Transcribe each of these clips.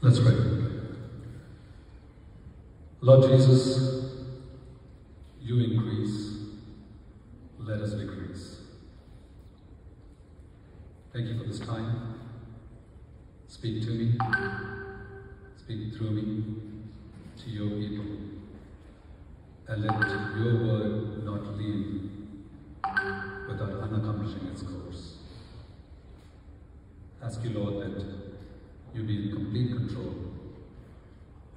Let's pray. Lord Jesus, you increase, let us decrease. Thank you for this time. Speak to me, speak through me, to your people, and let your word not leave without unaccomplishing its course. Ask you, Lord, that you be in complete control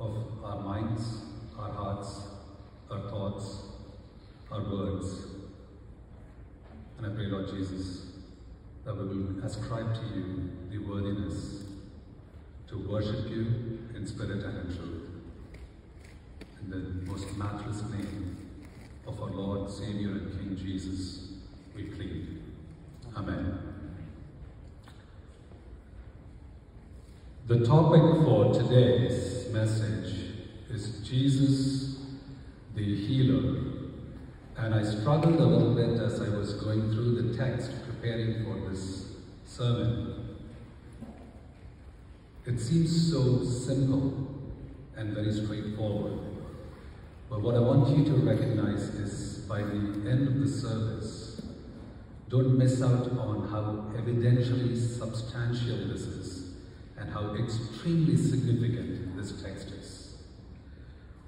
of our minds, our hearts, our thoughts, our words. And I pray, Lord Jesus, that we will ascribe to you the worthiness to worship you in spirit and in truth. In the most matchless name of our Lord, Savior, and King Jesus, we plead. Amen. The topic for today's message is Jesus the Healer. And I struggled a little bit as I was going through the text preparing for this sermon. It seems so simple and very straightforward. But what I want you to recognize is by the end of the service, don't miss out on how evidentially substantial this is and how extremely significant this text is.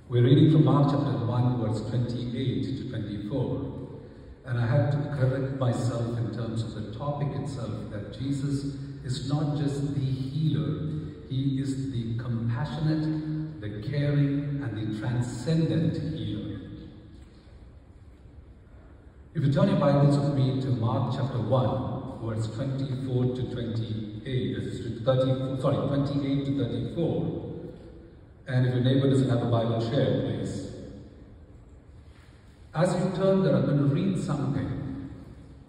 We're reading from Mark chapter 1, verse 28 to 24. And I have to correct myself in terms of the topic itself, that Jesus is not just the healer, he is the compassionate, the caring, and the transcendent healer. If you turn your Bibles with me to Mark chapter 1, verse 24 to 28, 28 to 34. And if your neighbor doesn't have a Bible, share, please. As you turn there, I'm going to read something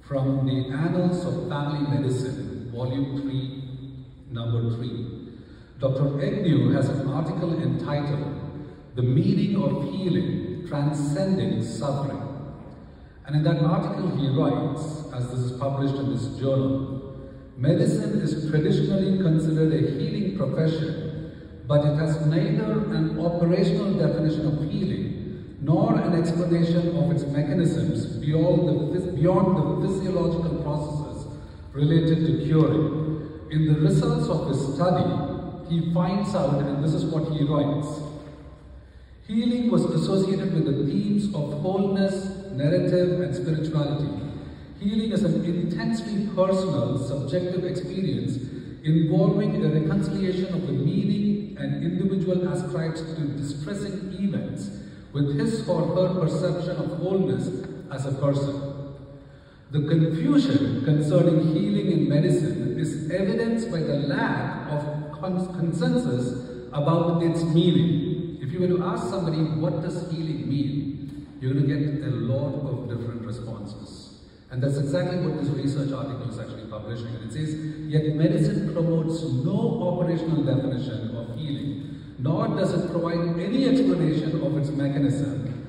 from the Annals of Family Medicine, volume 3, number 3. Dr. Agnew has an article entitled, "The Meaning of Healing, Transcending Suffering." And in that article he writes, as this is published in this journal, medicine is traditionally considered a healing profession, but it has neither an operational definition of healing nor an explanation of its mechanisms beyond the physiological processes related to curing. In the results of his study, he finds out, and this is what he writes, healing was associated with the themes of wholeness, narrative, and spirituality. Healing is an intensely personal, subjective experience involving a reconciliation of the meaning an individual ascribes to distressing events with his or her perception of wholeness as a person. The confusion concerning healing in medicine is evidenced by the lack of consensus about its meaning. If you were to ask somebody, what does healing mean? You're going to get a lot of different responses. And that's exactly what this research article is actually publishing. And it says, yet medicine promotes no operational definition of healing, nor does it provide any explanation of its mechanism,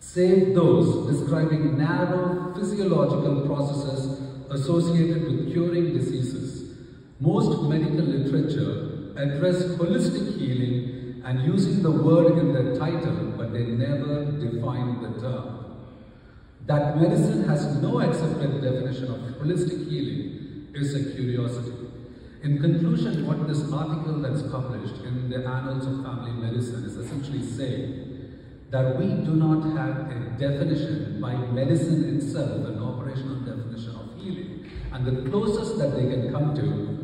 save those describing narrow physiological processes associated with curing diseases. Most medical literature address holistic healing and using the word in their title, but they never define the term. That medicine has no accepted definition of holistic healing is a curiosity. In conclusion, what this article that's published in the Annals of Family Medicine is essentially saying that we do not have a definition by medicine itself, an operational definition of healing. And the closest that they can come to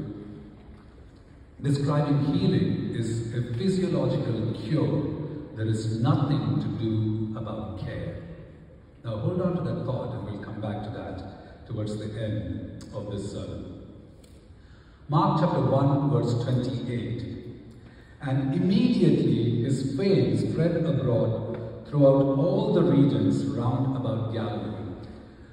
describing healing is a physiological cure. There is nothing to do about care. Now hold on to that thought and we'll come back to that towards the end of this sermon. Mark chapter 1 verse 28. And immediately his fame spread abroad throughout all the regions round about Galilee.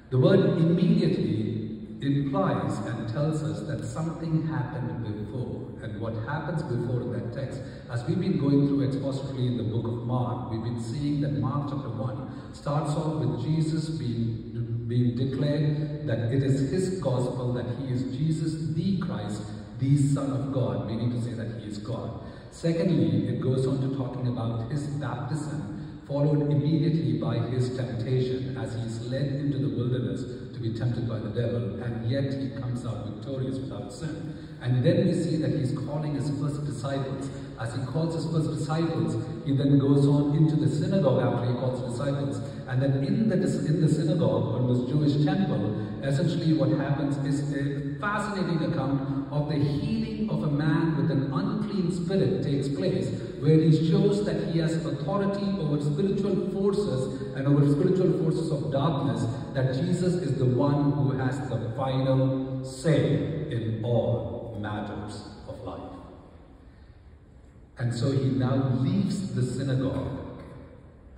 The word immediately implies and tells us that something happened before. And what happens before in that text, as we've been going through expository in the book of Mark, we've been seeing that Mark chapter 1 starts off with Jesus being declared that it is his gospel, that he is Jesus the Christ, the Son of God, meaning to say that he is God. Secondly, it goes on to talking about his baptism, followed immediately by his temptation as he is led into the wilderness to be tempted by the devil, and yet he comes out victorious without sin. And then we see that he's calling his first disciples. As he calls his first disciples, he then goes on into the synagogue after he calls disciples. And then in the synagogue, or this Jewish temple, essentially what happens is a fascinating account of the healing of a man with an unclean spirit takes place, where he shows that he has authority over spiritual forces and over spiritual forces of darkness, that Jesus is the one who has the final say in all matters of life. And so he now leaves the synagogue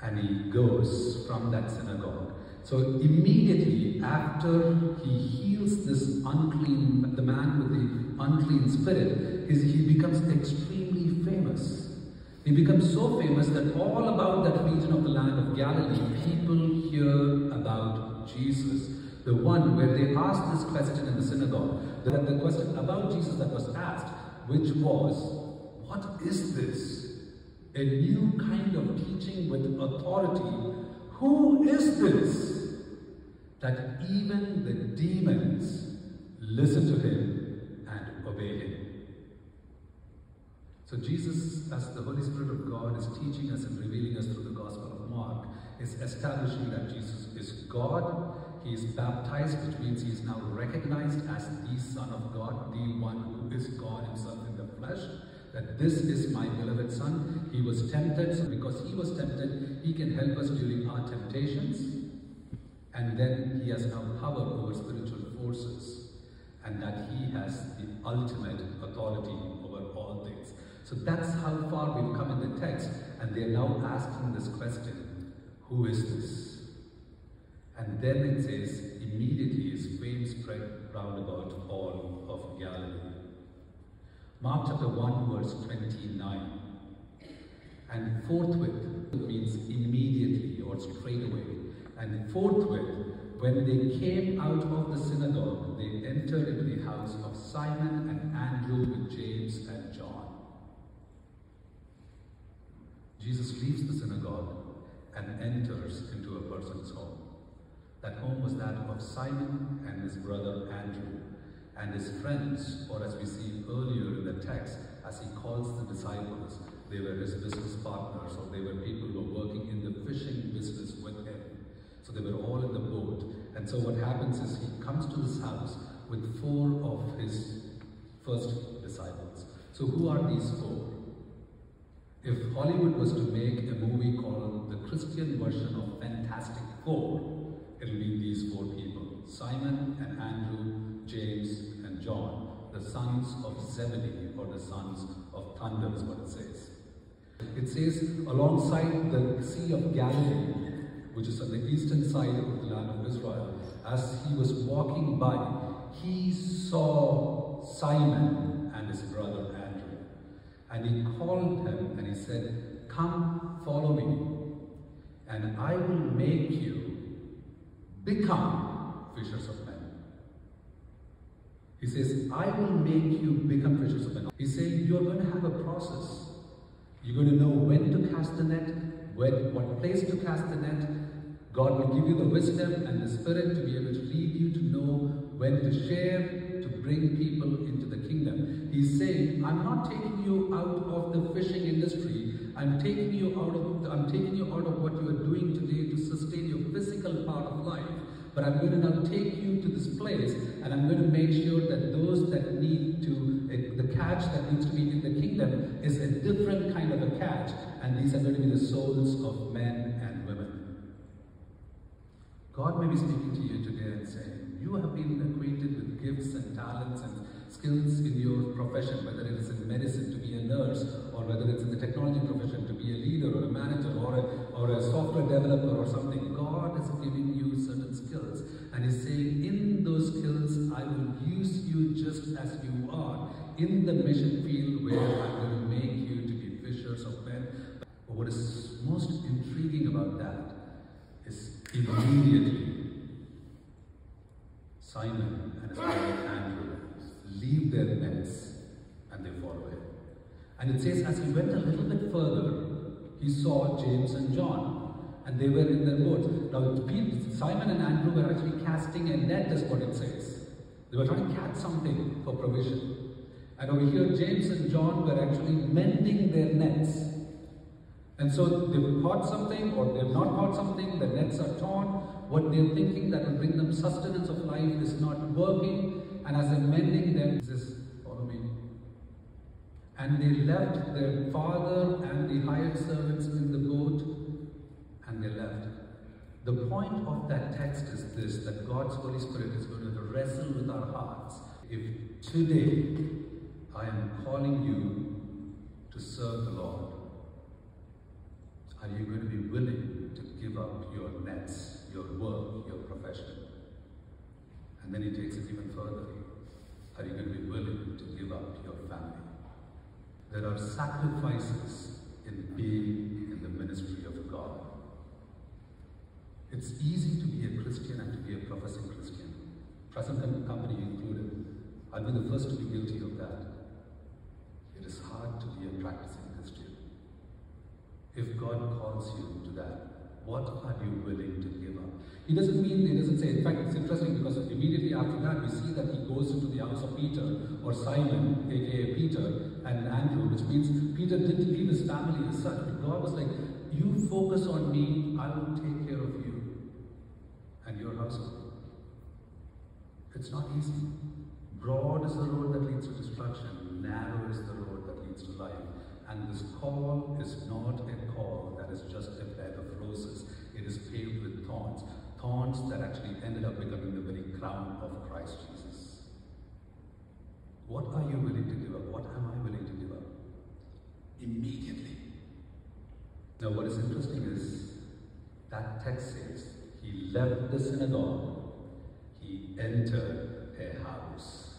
and he goes from that synagogue. So immediately after he heals the man with the unclean spirit, he becomes extremely famous. He becomes so famous that all about that region of the land of Galilee, people hear about Jesus. The one where they asked this question in the synagogue, the question about Jesus that was asked, which was, what is this? A new kind of teaching with authority. Who is this? That even the demons listen to him and obey him. So Jesus, as the Holy Spirit of God is teaching us and revealing us through the Gospel of Mark, is establishing that Jesus is God. He is baptized, which means he is now recognized as the Son of God, the one who is God himself in the flesh. That this is my beloved Son. He was tempted, so because he was tempted, he can help us during our temptations. And then he has now power over spiritual forces, and that he has the ultimate authority over all things. So that's how far we've come in the text, and they're now asking this question, who is this? And then it says, immediately his fame spread round about all of Galilee. Mark chapter 1 verse 29. And forthwith means immediately or straight away. And forthwith, when they came out of the synagogue, they entered into the house of Simon and Andrew with James and John. Jesus leaves the synagogue and enters into a person's home. That home was that of Simon and his brother Andrew and his friends, or as we see earlier in the text, as he calls the disciples, they were his business partners, or they were people who were working in the fishing business with him. So they were all in the boat. And so what happens is he comes to this house with 4 of his first disciples. So who are these 4? If Hollywood was to make a movie called the Christian version of Fantastic Four, it'll be these 4 people: Simon and Andrew, James and John, the sons of Zebedee, or the sons of thunder is what it says. It says, alongside the Sea of Galilee, which is on the eastern side of the land of Israel, as he was walking by, he saw Simon and his brother Andrew. And he called him and he said, "Come, follow me, and I will make you become fishers of men." He says, "I will make you become fishers of men." He's saying, you're going to have a process. You're going to know when to cast the net, what place to cast the net. God will give you the wisdom and the spirit to be able to lead you to know when to share, to bring people into the kingdom. He's saying, I'm not taking you out of the fishing industry. I'm taking you out of what you are doing today to sustain your physical part of life. But I'm going to now take you to this place, and I'm going to make sure that those that need to, the catch that needs to be in the kingdom is a different kind of a catch. And these are going to be the souls of men and women. God may be speaking to you today and saying, you have been acquainted with gifts and talents and skills in your profession, whether it is in medicine to be a nurse, or whether it's in the technology profession to be a leader or a manager or a software developer or something. God is giving you certain skills, and He's saying, in those skills, I will use you just as you are in the mission field where I'm going to make you to be fishers of men. But what is most intriguing about that is immediately Simon and his brother Andrew leave their nets and they follow him. And it says, as he went a little bit further, he saw James and John, and they were in their boats. Now, Simon and Andrew were actually casting a net, is what it says. They were trying to catch something for provision. And over here, James and John were actually mending their nets. And so they've caught something, or they've not caught something, the nets are torn. What they're thinking that will bring them sustenance of life is not working. And as they're mending them, he says, follow me. And they left their father and the hired servants in the boat, and they left. The point of that text is this, that God's Holy Spirit is going to wrestle with our hearts. If today I am calling you to serve the Lord, are you going to be willing to give up your nets, your work, your profession? And then he takes it even further. Are you going to be willing to give up your family? There are sacrifices in being in the ministry of God. It's easy to be a Christian and to be a professing Christian, present company included. I'll be the first to be guilty of that. It is hard to be a practicing Christian. If God calls you to that, what are you willing to give up? He doesn't say, in fact, it's interesting because immediately after that, we see that he goes into the house of Peter, or Simon, aka Peter, and Andrew, which means Peter didn't leave his family as such. But God was like, you focus on me, I will take care of you and your household. It's not easy. Broad is the road that leads to destruction, narrow is the road that leads to life. And this call is not a call that is just a bed of roses. It is paved with thorns. Thorns that actually ended up becoming the very crown of Christ Jesus. What are you willing to give up? What am I willing to give up? Immediately. Now what is interesting is, that text says, he left the synagogue, he entered a house.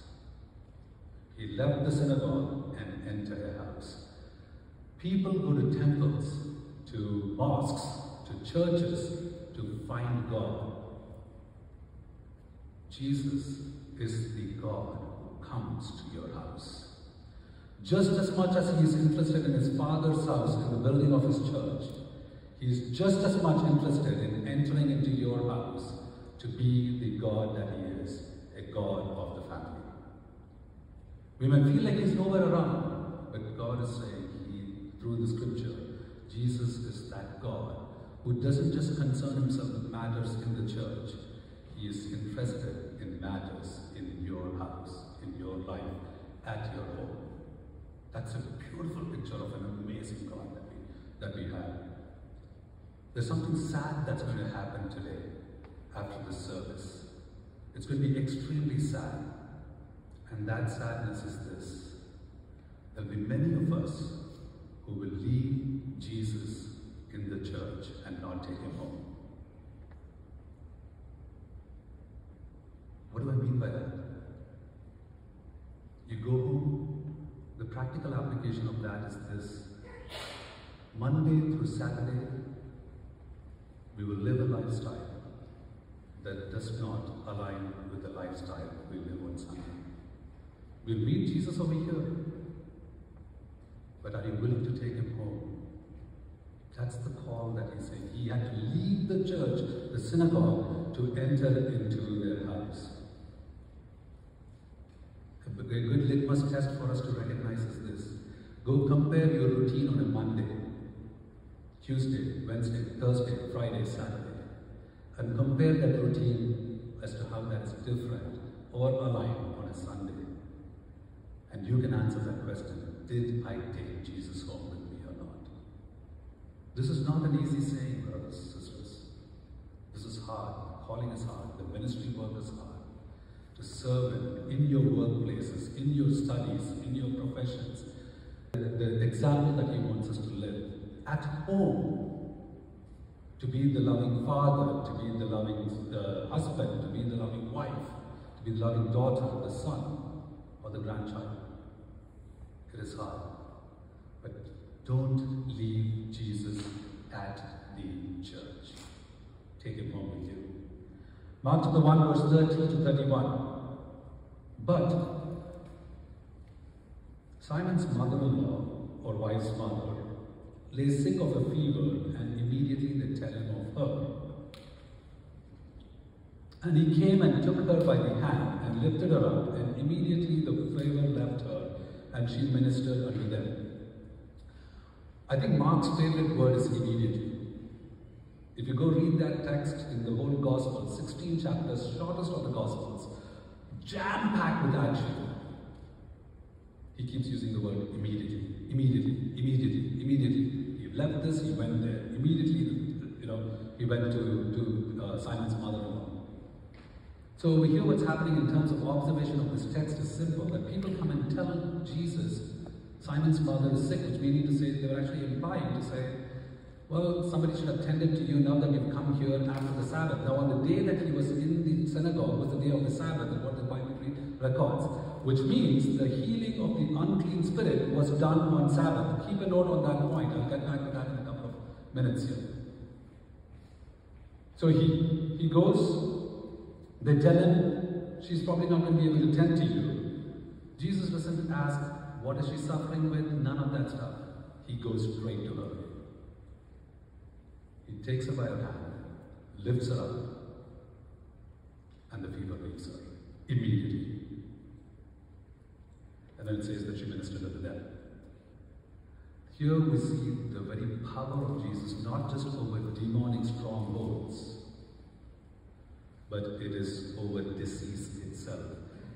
He left the synagogue and entered a house. People go to temples, to mosques, to churches to find God. Jesus is the God who comes to your house. Just as much as he is interested in his Father's house, in the building of his church, he is just as much interested in entering into your house to be the God that he is, a God of the family. We may feel like he's nowhere around, but God is saying, through the scripture, Jesus is that God who doesn't just concern himself with matters in the church. He is interested in matters in your house, in your life, at your home. That's a beautiful picture of an amazing God that we have. There's something sad that's going to happen today after this service. It's going to be extremely sad. And that sadness is this. There'll be many of us who will leave Jesus in the church and not take him home. What do I mean by that? You go home, the practical application of that is this. Monday through Saturday, we will live a lifestyle that does not align with the lifestyle we live on Sunday. We'll meet Jesus over here, but are you willing to take him home? That's the call that he's saying. He had to leave the church, the synagogue, to enter into their house. A good litmus test for us to recognize is this. Go compare your routine on a Monday, Tuesday, Wednesday, Thursday, Friday, Saturday, and compare that routine as to how that is different or aligned on a Sunday. And you can answer that question. Did I take Jesus home with me or not? This is not an easy saying, brothers and sisters. This is hard. Calling is hard. The ministry work is hard. To serve in your workplaces, in your studies, in your professions. The example that he wants us to live. At home, to be the loving father, to be the loving husband, to be the loving wife, to be the loving daughter, the son, or the grandchild. It is hard. But don't leave Jesus at the church. Take him home with you. Mark chapter 1 verse 30 to 31. But Simon's mother-in-law, or wife's mother, lay sick of a fever, and immediately they tell him of her. And he came and took her by the hand and lifted her up, and immediately the fever left her, and she ministered unto them. I think Mark's favorite word is immediately. If you go read that text in the whole Gospel, 16 chapters, shortest of the Gospels, jam-packed with action. He keeps using the word immediately, immediately, immediately, immediately. He left this, he went there. Immediately, he went to Simon's mother-in-law. So we hear what's happening in terms of observation of this text is simple, that people come and tell Jesus, Simon's mother is sick, which meaning to say, they were actually implying to say, well, somebody should have tended to you now that you've come here after the Sabbath. Now on the day that he was in the synagogue was the day of the Sabbath, is what the Bible records, which means the healing of the unclean spirit was done on Sabbath. Keep a note on that point. I'll get back to that in a couple of minutes here. So he goes, they tell him, she's probably not going to be able to tend to you. Jesus doesn't ask, what is she suffering with? None of that stuff. He goes straight to her. He takes her by her hand, lifts her up, and the fever leaves her immediately. And then it says that she ministered unto them. Here we see the very power of Jesus, not just over demonic strongholds, but it is over disease itself.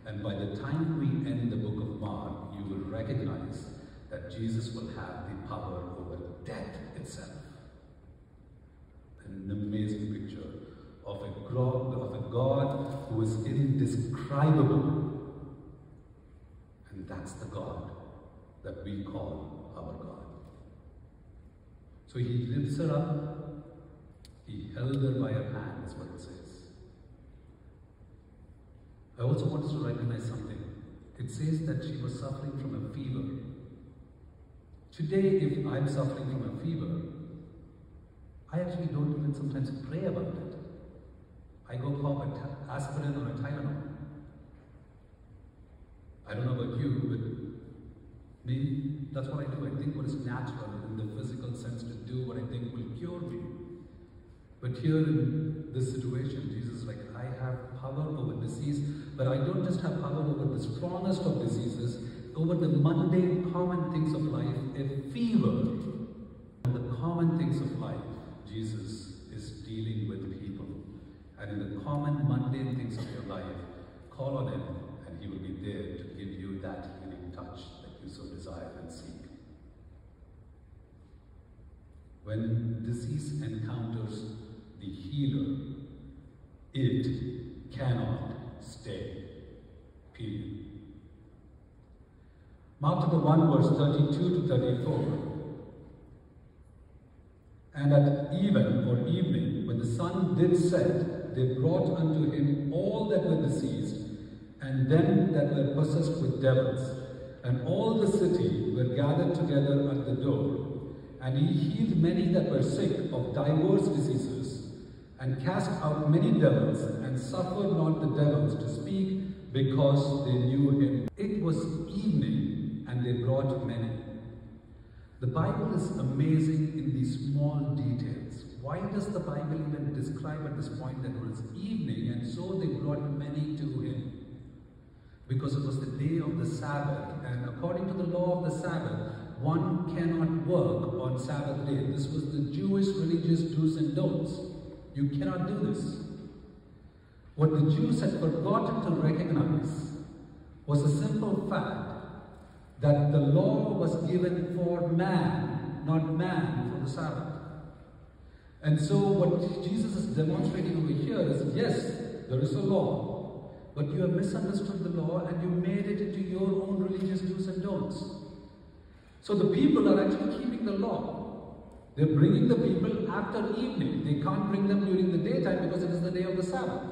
And by the time we end the book of Mark, you will recognize that Jesus will have the power over death itself. An amazing picture of a God who is indescribable. And that's the God that we call our God. So he lifts her up, he held her by her hand, is what it says. I also want us to recognize something. It says that she was suffering from a fever. Today, if I'm suffering from a fever, I actually don't even sometimes pray about it. I go pop an aspirin or a Tylenol. I don't know about you, but me, that's what I do. I think what is natural in the physical sense to do what I think will cure me. But here in this situation, Jesus is like, I have power over disease, but I don't just have power over the strongest of diseases, over the mundane, common things of life, a fever. The common things of life, Jesus is dealing with people. And in the common, mundane things of your life, call on him, and he will be there to give you that healing touch that you so desire and seek. When disease encounters the healer, it cannot stay. Period. Mark chapter 1 verse 32 to 34. And at even or evening, when the sun did set, they brought unto him all that were diseased, and them that were possessed with devils. And all the city were gathered together at the door. And he healed many that were sick of divers diseases, and cast out many devils, and suffered not the devils to speak, because they knew him. It was evening, and they brought many. The Bible is amazing in these small details. Why does the Bible even describe at this point that it was evening, and so they brought many to him? Because it was the day of the Sabbath, and according to the law of the Sabbath, one cannot work on Sabbath day. This was the Jewish religious do's and don'ts. You cannot do this. What the Jews had forgotten to recognize was a simple fact that the law was given for man, not man for the Sabbath. And so what Jesus is demonstrating over here is, yes, there is a law, but you have misunderstood the law and you made it into your own religious do's and don'ts. So the people are actually keeping the law. They're bringing the people after evening. They can't bring them during the daytime because it is the day of the Sabbath.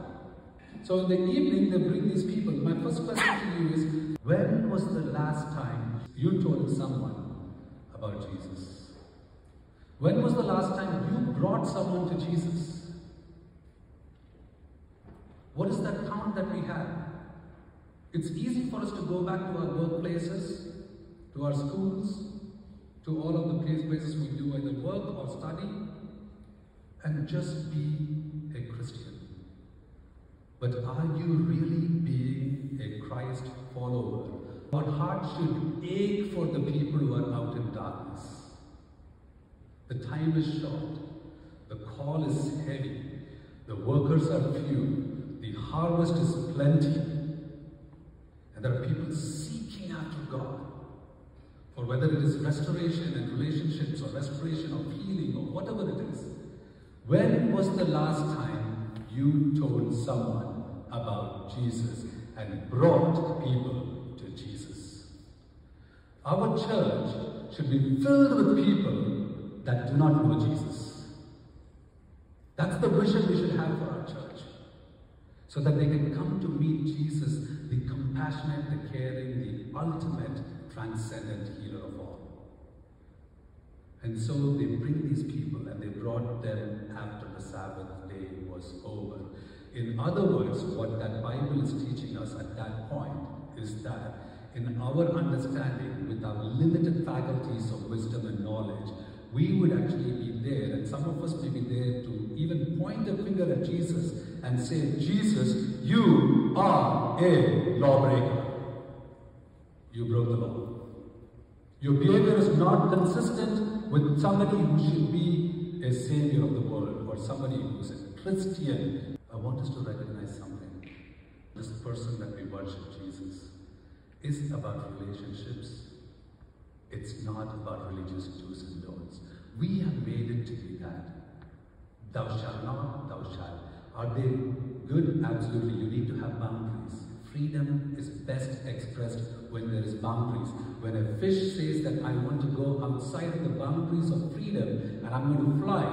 So in the evening, they bring these people. My first question to you is, when was the last time you told someone about Jesus? When was the last time you brought someone to Jesus? What is that count that we have? It's easy for us to go back to our workplaces, to our schools, to all of the places we do either work or study, and just be a Christian. But are you really being a Christ follower? Our heart should ache for the people who are out in darkness. The time is short. The call is heavy. The workers are few. The harvest is plenty. And there are people seeking after God. For whether it is restoration and relationships or restoration of healing or whatever it is. When was the last time you told someone about Jesus and brought people to Jesus? Our church should be filled with people that do not know Jesus. That's the vision we should have for our church. So that they can come to meet Jesus, the compassionate, the caring, the ultimate, transcendent healer of all. And so they bring these people and they brought them after the Sabbath day was over. In other words, what that Bible is teaching us at that point is that in our understanding, with our limited faculties of wisdom and knowledge, we would actually be there, and some of us may be there to even point a finger at Jesus and say, Jesus, you are a lawbreaker. You broke the law. Your behavior is not consistent with somebody who should be a savior of the world or somebody who is a Christian. I want us to recognize something. This person that we worship, Jesus, is about relationships. It's not about religious do's and don'ts. We have made it to be that. Thou shalt not, thou shalt. Are they good? Absolutely. You need to have boundaries. Freedom is best expressed when there is boundaries. When a fish says that I want to go outside of the boundaries of freedom and I'm going to fly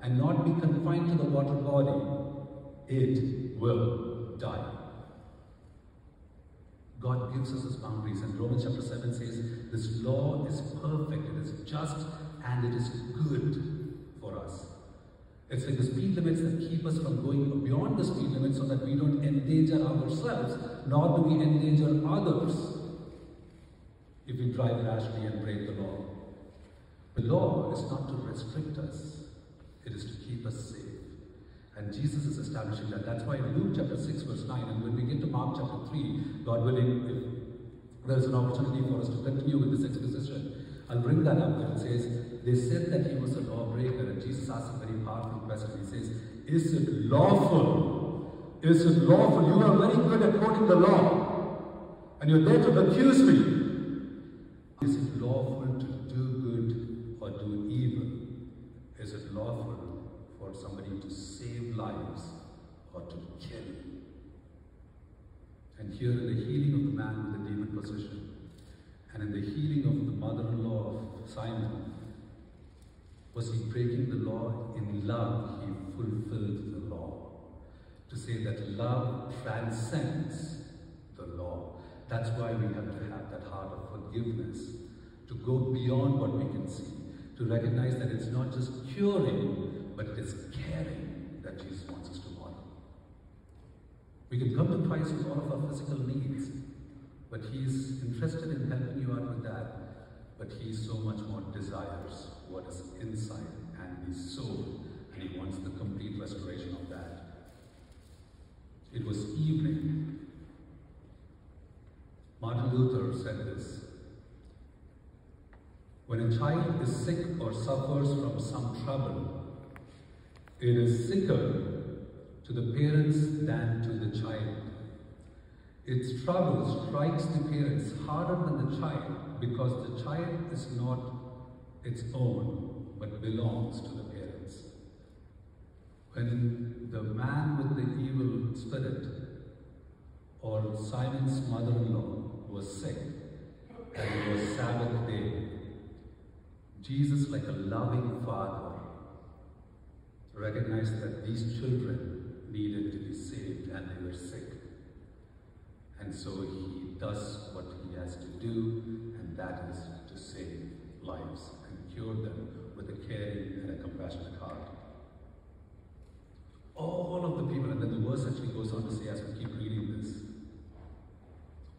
and not be confined to the water body, it will die. God gives us his boundaries, and Romans chapter 7 says, this law is perfect, it is just, and it is good for us. It's like the speed limits that keep us from going beyond the speed limit so that we don't endanger ourselves, nor do we endanger others if we drive rashly and break the law. The law is not to restrict us, it is to keep us safe. And Jesus is establishing that. That's why in Luke chapter 6 verse 9, and when we get to Mark chapter 3, God willing, if there's an opportunity for us to continue with this exposition, I'll bring that up. Where it says, they said that he was a lawbreaker, and Jesus asked a very powerful question. He says, is it lawful? Is it lawful? You are very good at quoting the law, and you're there to accuse me. Is it lawful to do good or do evil? Is it lawful for somebody to save lives or to kill? And here in the healing of the man with the demon possession, and in the healing of the mother-in-law of Simon, was he breaking the law? In love, he fulfilled the law. To say that love transcends the law. That's why we have to have that heart of forgiveness, to go beyond what we can see, to recognize that it's not just curing, but it is caring that Jesus wants us to model. We can come to Christ with all of our physical needs, but he's interested in helping you out with that. But he so much more desires what is inside and his soul, and he wants the complete restoration of that. It was evening. Martin Luther said this: when a child is sick or suffers from some trouble, it is sicker to the parents than to the child. Its trouble strikes the parents harder than the child, because the child is not its own, but belongs to the parents. When the man with the evil spirit, or Simon's mother-in-law, was sick, and it was Sabbath day, Jesus, like a loving father, recognized that these children needed to be saved and they were sick. And so he does what he has to do, and that is to save lives and cure them with a caring and a compassionate heart. All of the people, and then the verse actually goes on to say, as we keep reading this,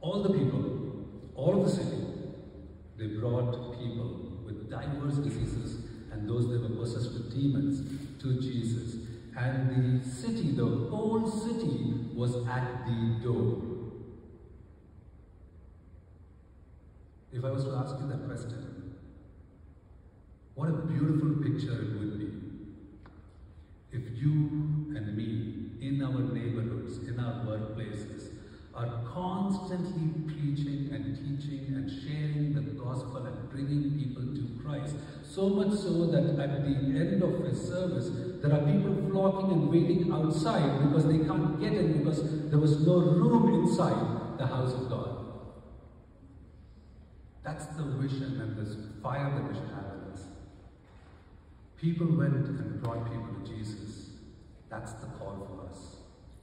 all the people, all of the city, they brought people with diverse diseases and those that were possessed with demons to Jesus. And the city, the whole city, was at the door. If I was to ask you that question, what a beautiful picture it would be if you and me, in our neighborhoods, in our workplaces, are constantly preaching and teaching and sharing the gospel and bringing people to Christ. So much so that at the end of a service, there are people flocking and waiting outside because they can't get in because there was no room inside the house of God. That's the vision and this fire that we should have in us. People went and brought people to Jesus. That's the call for us,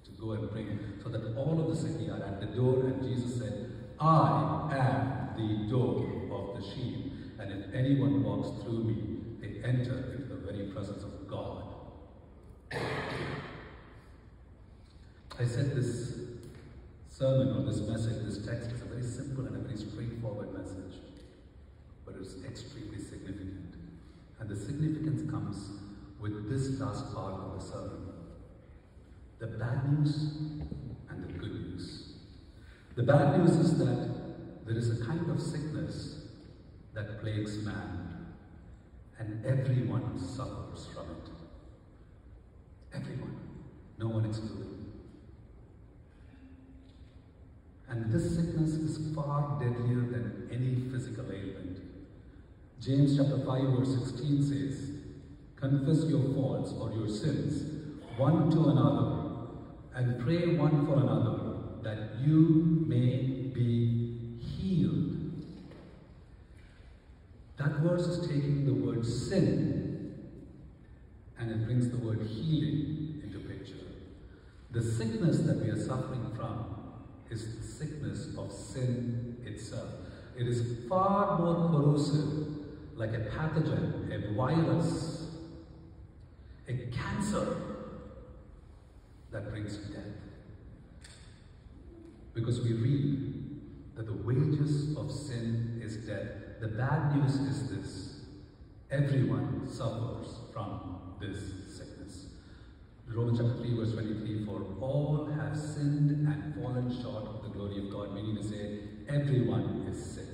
to go and bring, so that all of the city are at the door, and Jesus said, I am the door of the sheep, and if anyone walks through me, they enter into the very presence of God. I said this sermon or this message, this text is a very simple and a very straightforward message, but it's extremely significant. And the significance comes with this last part of the sermon. The bad news and the good news. The bad news is that there is a kind of sickness that plagues man, and everyone suffers from it. Everyone, no one excluded. And this sickness is far deadlier than any physical ailment. James chapter 5 verse 16 says, confess your faults or your sins one to another and pray one for another that you may be healed. That verse is taking the word sin and it brings the word healing into picture. The sickness that we are suffering from is the sickness of sin itself. It is far more corrosive, like a pathogen, a virus, a cancer that brings death. Because we read that the wages of sin is death. The bad news is this: everyone suffers from this sickness. Romans chapter 3 verse 23, for all have sinned and fallen short of the glory of God, meaning to say everyone is sick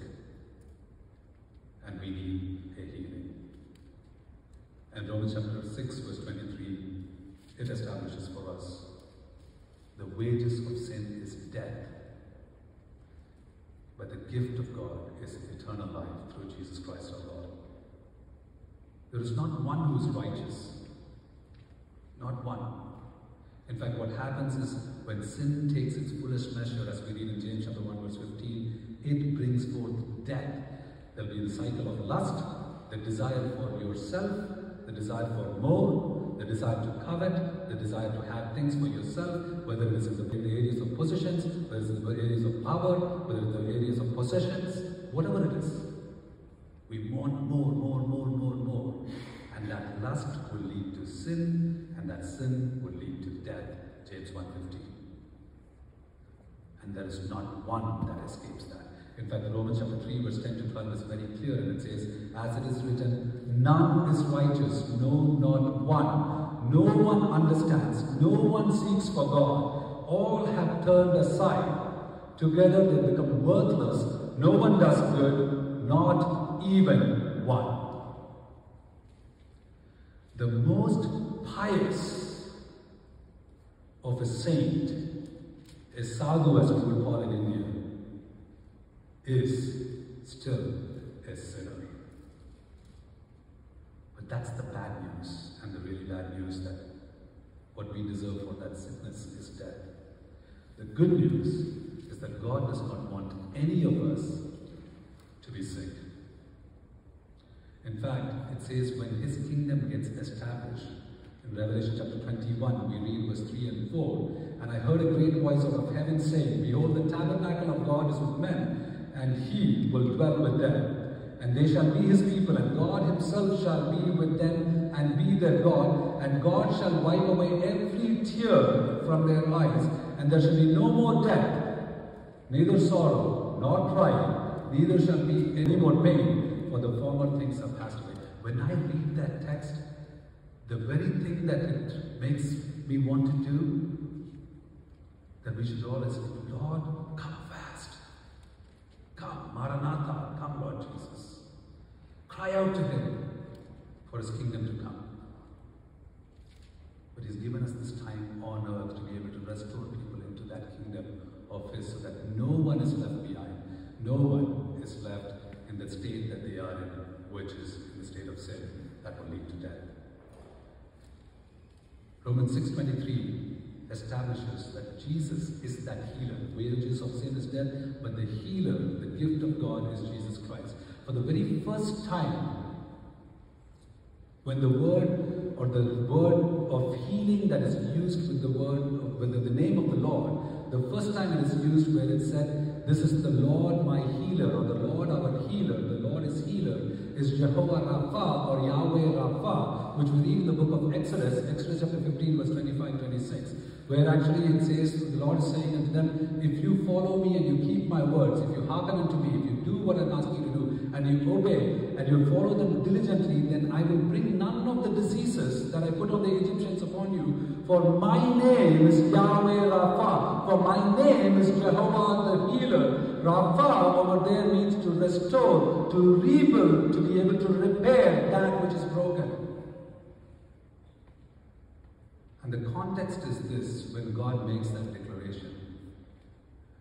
and we need a healing. And Romans chapter 6 verse 23, it establishes for us the wages of sin is death, but the gift of God is eternal life through Jesus Christ our Lord. There is not one who is righteous. Not one. In fact, what happens is when sin takes its fullest measure, as we read in James chapter 1 verse 15, it brings forth death. There will be the cycle of lust, the desire for yourself, the desire for more, the desire to covet, the desire to have things for yourself, whether it is in the areas of positions, whether it is in the areas of power, whether it is in the areas of possessions, whatever it is. We want more. And that lust will lead to sin, and that sin will lead to death. James 1:15. And there is not one that escapes that. In fact, Romans chapter 3 verse 10 to 12 is very clear, and it says, as it is written, none is righteous, no, not one. No one understands, no one seeks for God. All have turned aside. Together they become worthless. No one does good, not even one. The most pious of a saint, a sadhu as we would call in India, is still a sinner. But that's the bad news, and the really bad news, that what we deserve for that sickness is death. The good news is that God does not want any of us to be sick. In fact, it says when His kingdom gets established, in Revelation chapter 21, we read verse 3 and 4, and I heard a great voice out of heaven saying, behold, the tabernacle of God is with men, and He will dwell with them. And they shall be His people, and God Himself shall be with them and be their God, and God shall wipe away every tear from their eyes, and there shall be no more death, neither sorrow, nor crying, neither shall be any more pain, for the former things have passed away. When I read that text, the very thing that it makes me want to do, that we should always say, Lord, come fast. Come, Maranatha, come, Lord Jesus. Cry out to Him for His kingdom to come. But He's given us this time on earth to be able to restore people into that kingdom of His, so that no one is left behind. No one is left in the state that they are in, which is in the state of sin that will lead to death. Romans 6:23 establishes that Jesus is that healer. Wages of sin is death, but the healer, the gift of God, is Jesus Christ. For the very first time, when the word or the word of healing that is used with the word, with the name of the Lord, the first time it is used where it said, this is the Lord my healer, or the Lord our healer, the Lord is healer, is Jehovah Rapha or Yahweh Rapha, which we read in the book of Exodus chapter 15 verse 25-26, where actually it says, the Lord is saying unto them, if you follow me and you keep my words, if you hearken unto me, if you do what I'm asking you to do, and you obey, and you follow them diligently, then I will bring none of the diseases that I put on the Egyptians upon you, for my name is Yahweh Rapha, for my name is Jehovah the healer. Rapha over there means to restore, to rebuild, to be able to repair that which is broken. And the context is this, when God makes that declaration.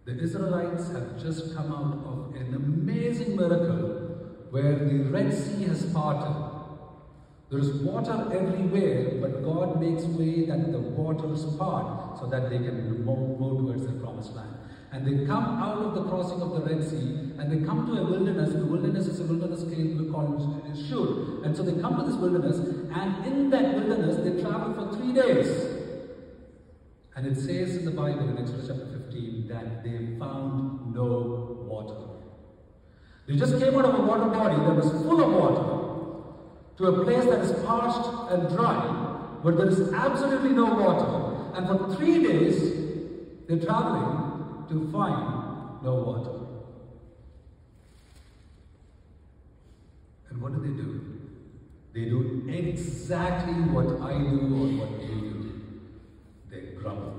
The Israelites have just come out of an amazing miracle where the Red Sea has parted. There is water everywhere, but God makes way that the waters part so that they can move towards the promised land. And they come out of the crossing of the Red Sea and they come to a wilderness. The wilderness is a wilderness called Shur. And so they come to this wilderness, and in that wilderness they travel for 3 days. And it says in the Bible in Exodus chapter 15 that they found no water. They just came out of a water body that was full of water to a place that is parched and dry, but there is absolutely no water. And for 3 days they're traveling to find no water. And what do? They do exactly what I do or what you do. They grumble.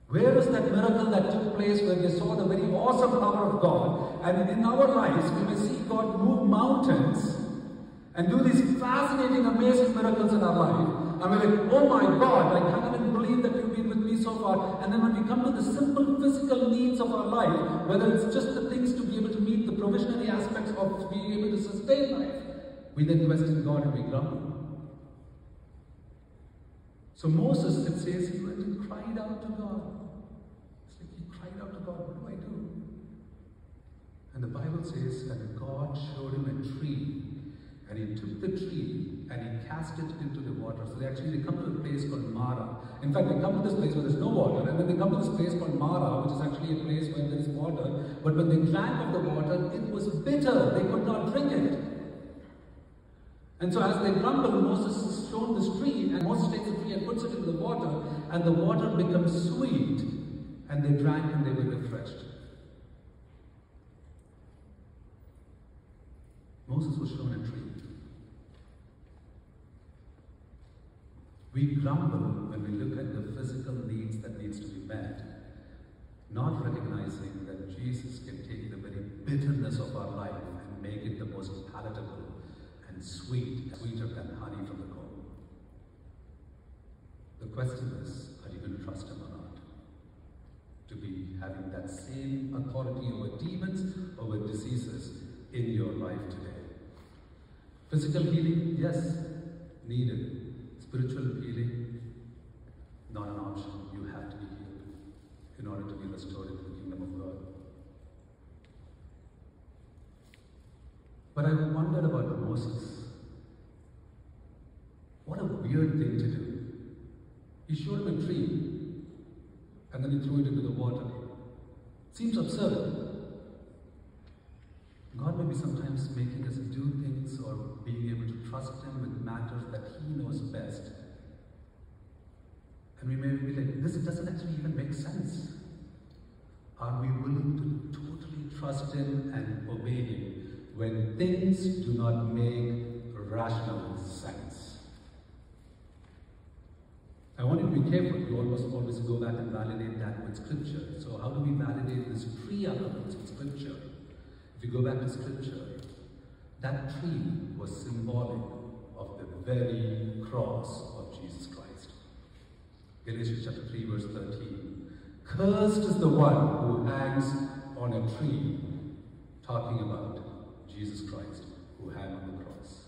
Where is that miracle that took place where they saw the very awesome power of God? And in our lives, we may see God move mountains and do these fascinating, amazing miracles in our life. And we're like, oh my God, I can't even believe that you've been with me so far. And then when we come to the simple physical needs of our life, whether it's just the things to be able to meet the provisionary aspects of being able to sustain life, we then question God and we grumble. So Moses, it says, he went and cried out to God. It's like he cried out to God, what do I do? And the Bible says that God showed him a tree. And he took the tree and he cast it into the water. So they come to a place called Mara. In fact, they come to this place where there's no water, and then they come to this place called Mara, which is actually a place where there is water. But when they drank of the water, it was bitter. They could not drink it. And so as they grumble, Moses is shown this tree, and Moses takes the tree and puts it into the water, and the water becomes sweet. And they drank and they were refreshed. Moses was shown a tree. We grumble when we look at the physical needs that needs to be met, not recognizing that Jesus can take the very bitterness of our life and make it the most palatable and sweet, sweeter than honey from the comb. The question is, are you going to trust Him or not? To be having that same authority over demons, over diseases in your life today. Physical healing, yes, needed. Spiritual healing, not an option. You have to be healed in order to be restored into the kingdom of God. But I wondered about Moses. What a weird thing to do. He showed him a tree and then he threw it into the water. Seems absurd. God may be sometimes making us do things or being able to trust Him with matters that He knows best. And we may be like, this doesn't actually even make sense. Are we willing to totally trust Him and obey Him when things do not make rational sense? I want you to be careful. We always go back and validate that with Scripture. So how do we validate this tree argument with Scripture? If you go back to Scripture, that tree was symbolic of the very cross of Jesus Christ. Galatians chapter 3 verse 13. Cursed is the one who hangs on a tree, talking about Jesus Christ who hung on the cross.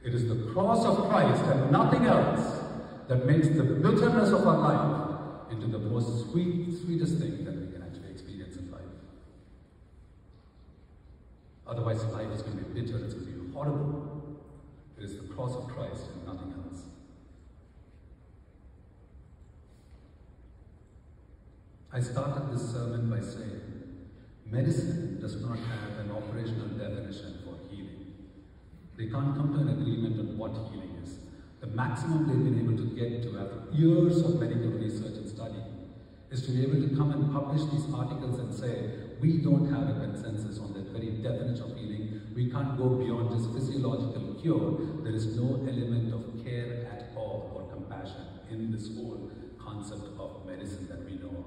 It is the cross of Christ and nothing else that makes the bitterness of our life into the most sweetest thing that we can actually experience in life. Otherwise, life is going to be bitter, it's going to be horrible. It is the cross of Christ and nothing else. I started this sermon by saying, medicine does not have an operational definition for healing. They can't come to an agreement on what healing is. The maximum they've been able to get to after years of medical research and study is to be able to come and publish these articles and say, we don't have a consensus on the very definition of healing. We can't go beyond just physiological cure. There is no element of care at all or compassion in this whole concept of medicine that we know of.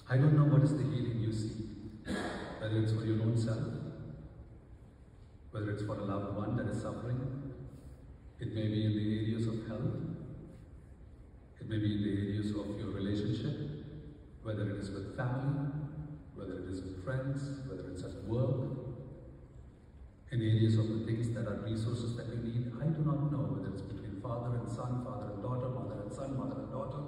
I don't know what is the healing you see, whether it's for your own self, whether it's for a loved one that is suffering. It may be in the areas of health. It may be in the areas of your relationship, whether it is with family, whether it is with friends, whether it's at work, in areas of the things that are resources that you need. I do not know whether it's between father and son, father and daughter, mother and son, mother and daughter.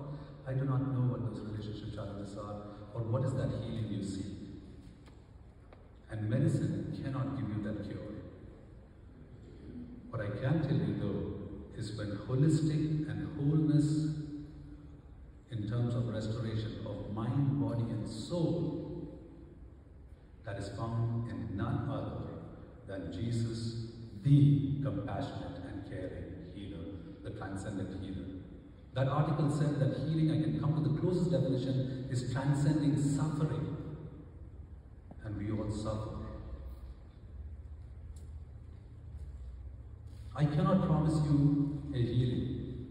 I do not know what those relationship challenges are, or what is that healing you see. And medicine cannot give you that cure. What I can tell you though is when holistic and wholeness in terms of restoration of mind, body and soul, that is found in none other than Jesus, the compassionate and caring healer, the transcendent healer. That article said that healing, I can come to the closest definition, is transcending suffering. And we all suffer. I cannot promise you a healing.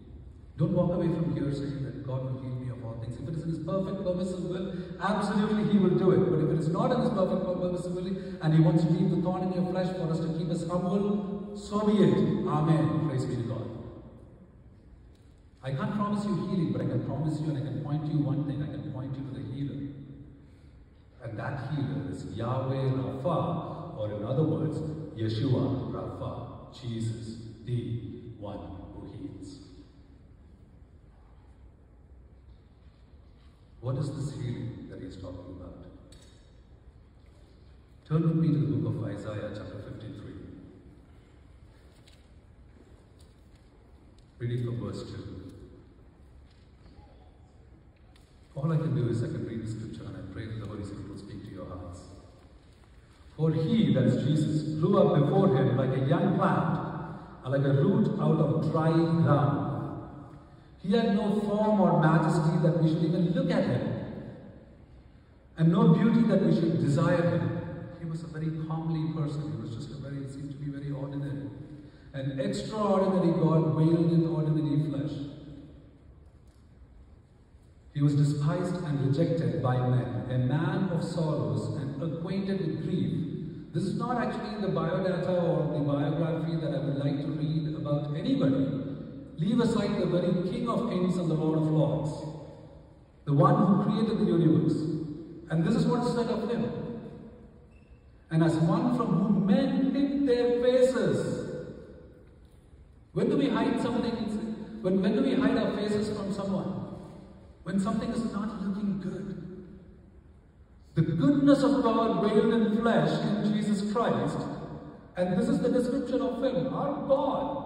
Don't walk away from here saying that God will heal me of all things. If it is in His perfect permissive will, absolutely He will do it. But if it is not in His perfect permissive will, and He wants to leave the thorn in your flesh for us to keep us humble, so be it. Amen. Praise be to God. I can't promise you healing, but I can promise you and I can point you one thing. I can point you to the healer. And that healer is Yahweh Rapha, or in other words, Yeshua Rapha. Jesus, the one who heals. What is this healing that he is talking about? Turn with me to the book of Isaiah, chapter 53. Reading from verse 2. All I can do is I can read the scripture and I pray that the Holy Spirit will speak to your hearts. For he, that is Jesus, grew up before him like a young plant, and like a root out of dry ground. He had no form or majesty that we should even look at him, and no beauty that we should desire him. He was a very comely person. He was just it seemed to be very ordinary. An extraordinary God veiled in ordinary flesh. He was despised and rejected by men, a man of sorrows and acquainted with grief. This is not actually the biodata or the biography that I would like to read about anybody. Leave aside the very King of Kings and the Lord of Lords, the one who created the universe. And this is what is said of him. And as one from whom men hid their faces. When do we hide something? When do we hide our faces from someone? When something is not looking good. The goodness of God veiled in flesh in Jesus Christ. And this is the description of him, our God.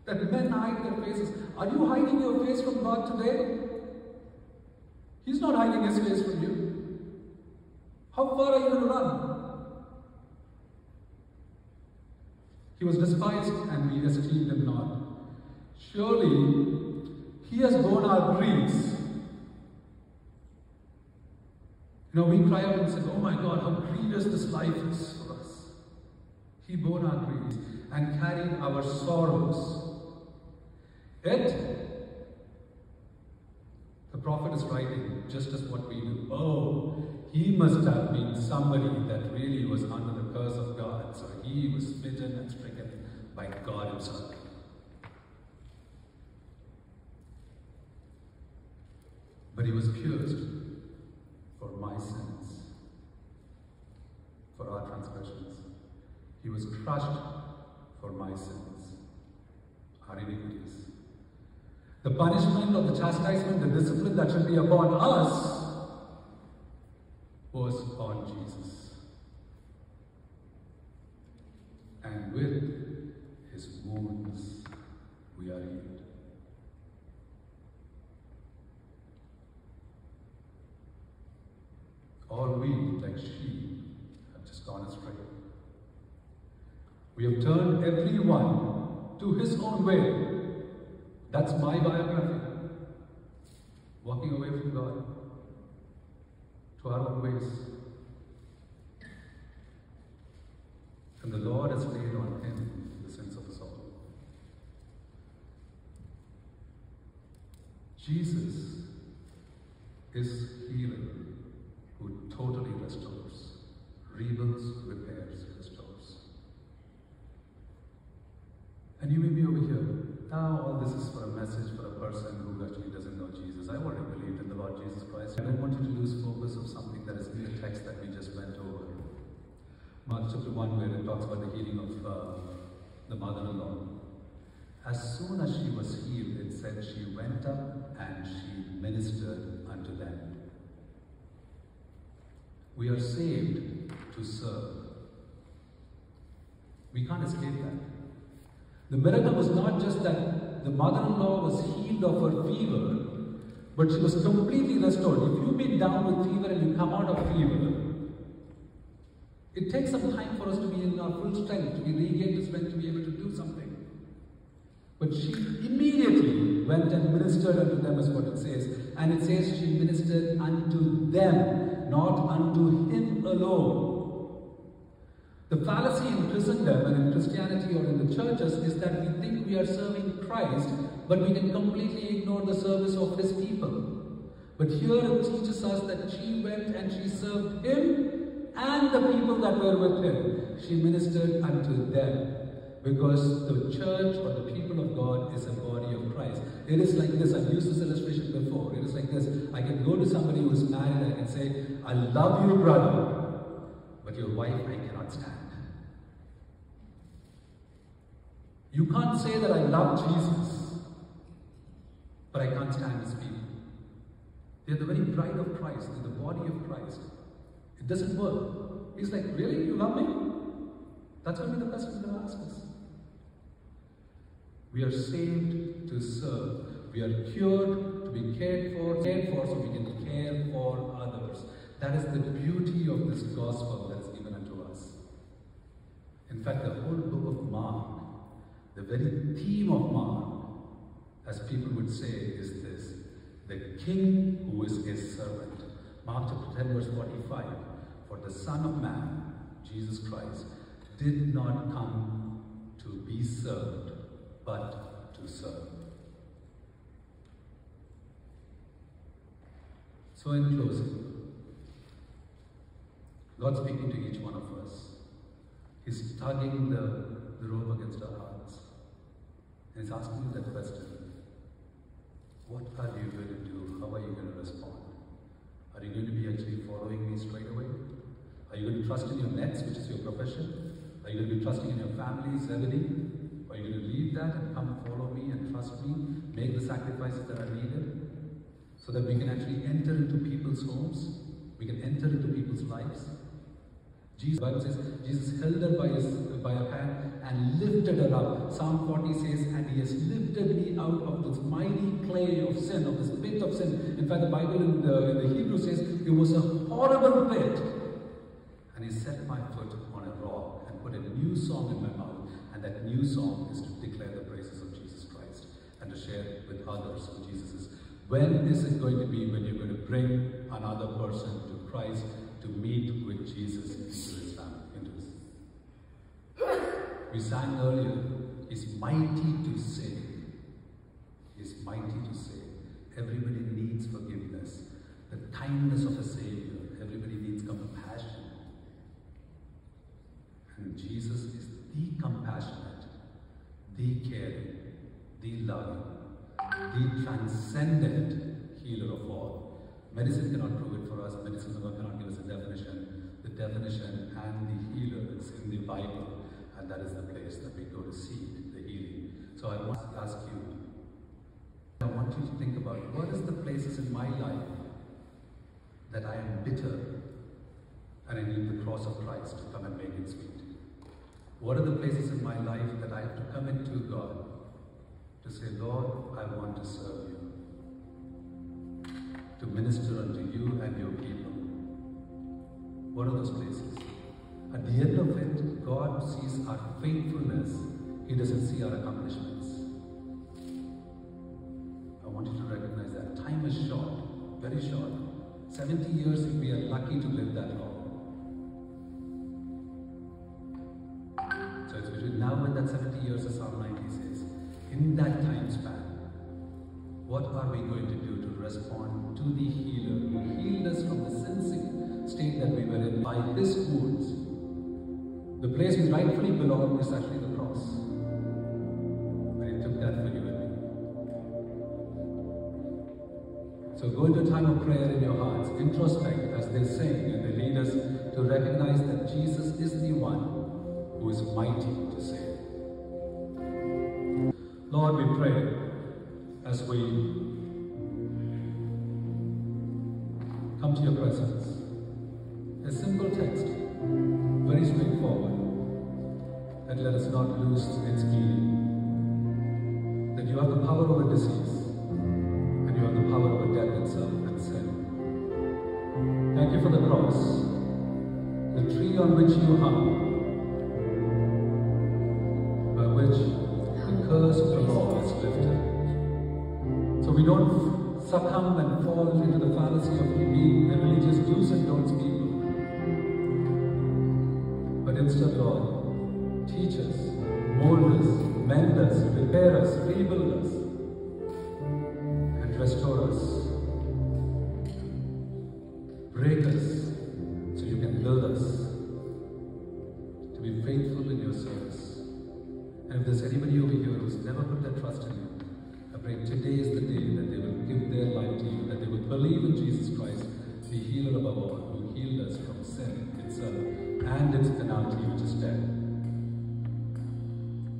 That men hide their faces. Are you hiding your face from God today? He's not hiding his face from you. How far are you going to run? He was despised and we esteemed him not. Surely, he has borne our griefs You know, we cry out and say, oh my God, how grievous this life is for us. He bore our griefs and carried our sorrows. Yet, the prophet is writing just as what we do. Oh, he must have been somebody that really was under the curse of God. So he was smitten and stricken by God himself. But he was pierced for my sins, for our transgressions. He was crushed for my sins, our iniquities. The punishment or the chastisement, the discipline that should be upon us was on Jesus. And with his wounds we are healed. All we, like sheep, have just gone astray. We have turned everyone to his own way. That's my biography. Walking away from God to our own ways. And the Lord has laid on him the sins of us all. Jesus is healer who totally restores, rebuilds, repairs, restores. And you may be over here. Now all this is for a message for a person who actually doesn't know Jesus. I already believed in the Lord Jesus Christ. I don't want you to lose focus of something that is in the text that we just went over. Mark chapter 1, where it talks about the healing of the mother-in-law. As soon as she was healed, it said she went up and she ministered unto them. We are saved to serve. We can't escape that. The miracle was not just that the mother-in-law was healed of her fever, but she was completely restored. If you've been down with fever and you come out of fever, it takes some time for us to be in our full strength, to be regained strength, to be able to do something. But she immediately went and ministered unto them, is what it says. And it says she ministered unto them, not unto him alone. The fallacy in Christendom and in Christianity or in the churches is that we think we are serving Christ, but we can completely ignore the service of his people. But here it teaches us that she went and she served him and the people that were with him. She ministered unto them. Because the church or the people of God is a body of Christ. It is like this. I've used this illustration before. It is like this. I can go to somebody who is married. I can say, I love you, brother, but your wife I cannot stand. You can't say that I love Jesus, but I can't stand his people. They're the very bride of Christ. They're the body of Christ. It doesn't work. He's like, really? You love me? That's only the question that asks us. We are saved to serve. We are cured to be cared for so we can care for others. That is the beauty of this gospel that is given unto us. In fact, the whole book of Mark, the very theme of Mark, as people would say, is this: the King who is his servant. Mark chapter 10 verse 45. For the Son of Man, Jesus Christ, did not come to be served, but to serve. So in closing, God's speaking to each one of us. He's tugging the rope against our hearts. And he's asking you that question. What are you going to do? How are you going to respond? Are you going to be actually following me straight away? Are you going to trust in your nets, which is your profession? Are you going to be trusting in your family, Zebedee? Or are you going to leave that and come follow me and trust me, make the sacrifices that are needed, so that we can actually enter into people's homes, we can enter into people's lives? Jesus, the Bible says, Jesus held her by her hand and lifted her up. Psalm 40 says, and he has lifted me out of this mighty clay of sin, of this pit of sin. In fact, the Bible in the Hebrew says, it was a horrible pit. And he set my foot on a rock and put a new song in my mouth. And that new song is to declare the praises of Jesus Christ and to share with others who Jesus is. When is it going to be when you're going to bring another person to Christ to meet with Jesus into his family. We sang earlier, He's mighty to save. He's mighty to save. Everybody needs forgiveness. The kindness of a Savior. Everybody needs compassion. And Jesus is the compassionate, the caring, the loving, the transcendent healer of all. Medicine cannot prove it for us. Medicine cannot give us a definition. The definition and the healer is in the Bible, and that is the place that we go to seek the healing. So I want to ask you, I want you to think about what is the places in my life that I am bitter and I need the cross of Christ to come and make it sweet. What are the places in my life that I have to come into God to say, Lord, I want to serve you, to minister unto you and your people? What are those places? At the end of it, God sees our faithfulness. He doesn't see our accomplishments. I want you to recognize that. Time is short, very short. 70 years if we are lucky to live that long. So it's between now and that 70 years, as Psalm 90 says. In that time span, what are we going to do to respond to the healer who healed us from the sin state that we were in by his wounds? The place we rightfully belong is actually the cross. And he took that for you and me. So go into a time of prayer in your hearts, introspect as they sing and they lead us to recognize that Jesus is the one who is mighty to save. Lord, we pray as we come to your presence. A simple text, very straightforward, and let us not lose its meaning. That you have the power over disease, and you have the power over death itself and sin. Thank you for the cross, the tree on which you hung, by which the curse of the law is lifted. So we don't succumb and fall into the fallacy of being the religious do's and don'ts people. But instead, Lord, teach us, mold us, mend us, repair us, rebuild us, and restore us. Break us so you can build us to be faithful in your service. And if there's anybody over here who's never put their trust in you, I pray today is the day that they will give their life to you, that they will believe in Jesus Christ, the healer above all, who healed us from sin itself and its penalty, which is death.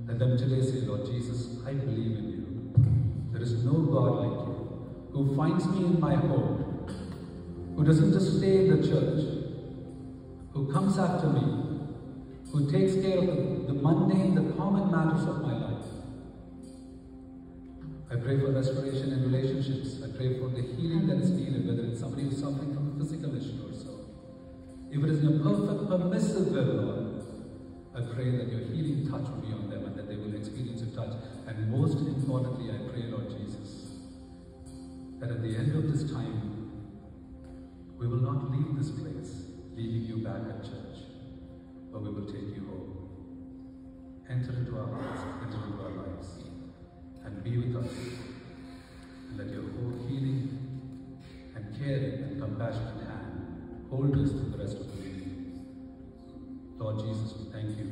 Let them today say, Lord Jesus, I believe in you. There is no God like you, who finds me in my home, who doesn't just stay in the church, who comes after me, who takes care of the mundane, the common matters of my life. I pray for restoration in relationships. I pray for the healing that is needed, whether it's somebody who's suffering from a physical issue or so. If it is in your perfect, permissive will, Lord, I pray that your healing touch will be on them and that they will experience your touch. And most importantly, I pray, Lord Jesus, that at the end of this time, we will not leave this place, leaving you back at church, but we will take you home. Enter into our hearts, enter into our lives, and be with us. And let your whole healing and caring and compassionate hand hold us through the rest of the week. Lord Jesus, we thank you